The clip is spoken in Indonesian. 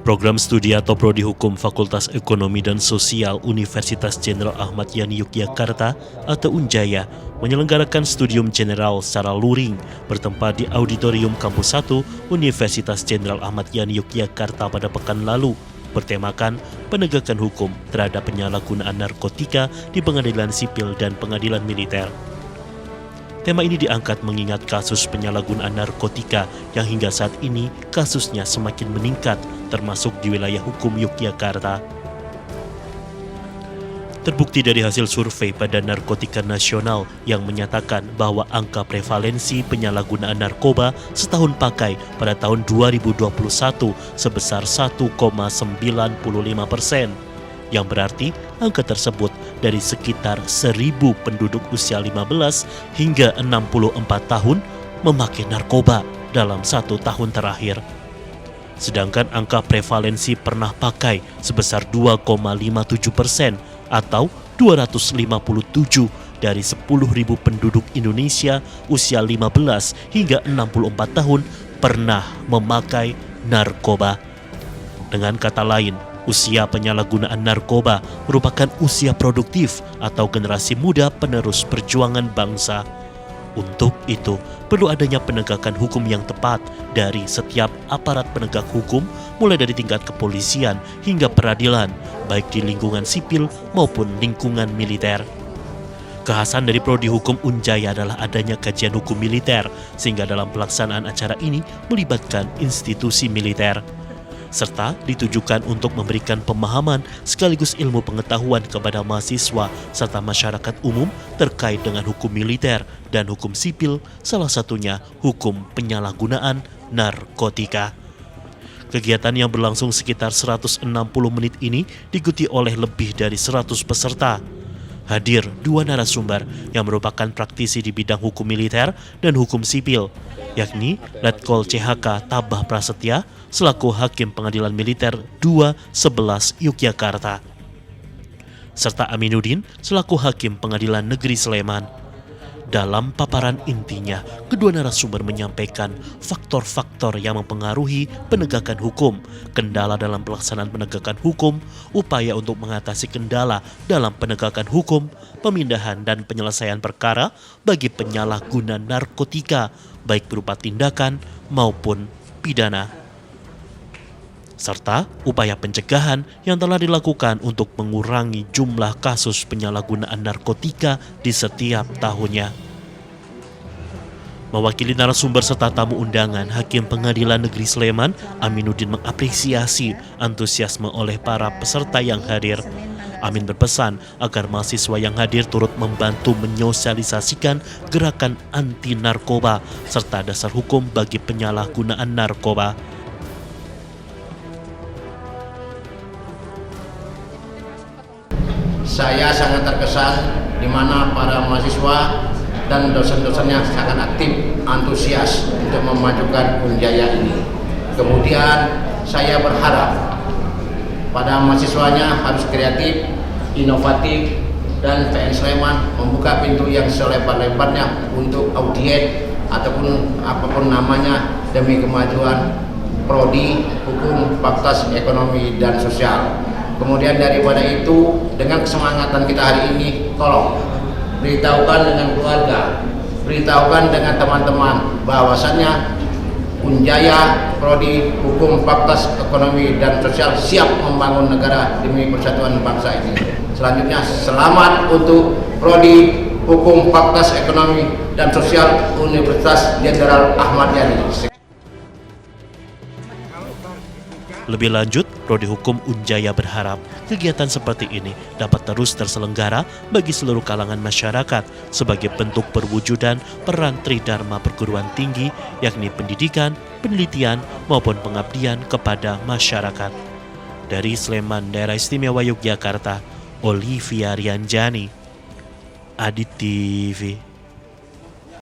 Program studi atau Prodi Hukum Fakultas Ekonomi dan Sosial Universitas Jenderal Ahmad Yani Yogyakarta atau Unjaya menyelenggarakan studium general secara luring bertempat di Auditorium Kampus 1 Universitas Jenderal Ahmad Yani Yogyakarta pada pekan lalu, bertemakan penegakan hukum terhadap penyalahgunaan narkotika di pengadilan sipil dan pengadilan militer. Tema ini diangkat mengingat kasus penyalahgunaan narkotika yang hingga saat ini kasusnya semakin meningkat, termasuk di wilayah hukum Yogyakarta. Terbukti dari hasil survei Badan Narkotika Nasional yang menyatakan bahwa angka prevalensi penyalahgunaan narkoba setahun pakai pada tahun 2021 sebesar 1,95%. Yang berarti angka tersebut dari sekitar 1.000 penduduk usia 15 hingga 64 tahun memakai narkoba dalam 1 tahun terakhir. Sedangkan angka prevalensi pernah pakai sebesar 2,57% atau 257 dari 10.000 penduduk Indonesia usia 15 hingga 64 tahun pernah memakai narkoba. Dengan kata lain, usia penyalahgunaan narkoba merupakan usia produktif atau generasi muda penerus perjuangan bangsa. Untuk itu, perlu adanya penegakan hukum yang tepat dari setiap aparat penegak hukum, mulai dari tingkat kepolisian hingga peradilan, baik di lingkungan sipil maupun lingkungan militer. Kekhasan dari Prodi Hukum Unjaya adalah adanya kajian hukum militer, sehingga dalam pelaksanaan acara ini melibatkan institusi militer, serta ditujukan untuk memberikan pemahaman sekaligus ilmu pengetahuan kepada mahasiswa serta masyarakat umum terkait dengan hukum militer dan hukum sipil, salah satunya hukum penyalahgunaan narkotika. Kegiatan yang berlangsung sekitar 160 menit ini diikuti oleh lebih dari 100 peserta. Hadir 2 narasumber yang merupakan praktisi di bidang hukum militer dan hukum sipil, yakni Letkol CHK Tabah Prasetya selaku Hakim Pengadilan Militer 2-11 Yogyakarta, serta Aminuddin selaku Hakim Pengadilan Negeri Sleman. Dalam paparan intinya, kedua narasumber menyampaikan faktor-faktor yang mempengaruhi penegakan hukum, kendala dalam pelaksanaan penegakan hukum, upaya untuk mengatasi kendala dalam penegakan hukum, pemindahan dan penyelesaian perkara bagi penyalahguna narkotika, baik berupa tindakan maupun pidana, serta upaya pencegahan yang telah dilakukan untuk mengurangi jumlah kasus penyalahgunaan narkotika di setiap tahunnya. Mewakili narasumber serta tamu undangan, Hakim Pengadilan Negeri Sleman, Aminuddin mengapresiasi antusiasme oleh para peserta yang hadir. Amin berpesan agar mahasiswa yang hadir turut membantu menyosialisasikan gerakan anti narkoba serta dasar hukum bagi penyalahgunaan narkoba. Saya sangat terkesan di mana para mahasiswa dan dosen-dosennya sangat aktif, antusias untuk memajukan Unjaya ini. Kemudian saya berharap pada mahasiswanya harus kreatif, inovatif, dan PN Sleman membuka pintu yang selebar-lebarnya untuk audien ataupun apapun namanya demi kemajuan Prodi Hukum Fakultas Ekonomi dan Sosial. Kemudian daripada itu, dengan kesemangatan kita hari ini, tolong beritahukan dengan keluarga, beritahukan dengan teman-teman bahwasannya Unjaya Prodi Hukum Fakultas Ekonomi dan Sosial siap membangun negara demi persatuan bangsa ini. Selanjutnya, selamat untuk Prodi Hukum Fakultas Ekonomi dan Sosial Universitas Jenderal Ahmad Yani. Lebih lanjut, Prodi Hukum Unjaya berharap kegiatan seperti ini dapat terus terselenggara bagi seluruh kalangan masyarakat sebagai bentuk perwujudan peran Tridharma perguruan tinggi, yakni pendidikan, penelitian, maupun pengabdian kepada masyarakat. Dari Sleman, Daerah Istimewa Yogyakarta, Olivia Rianjani, Adit TV.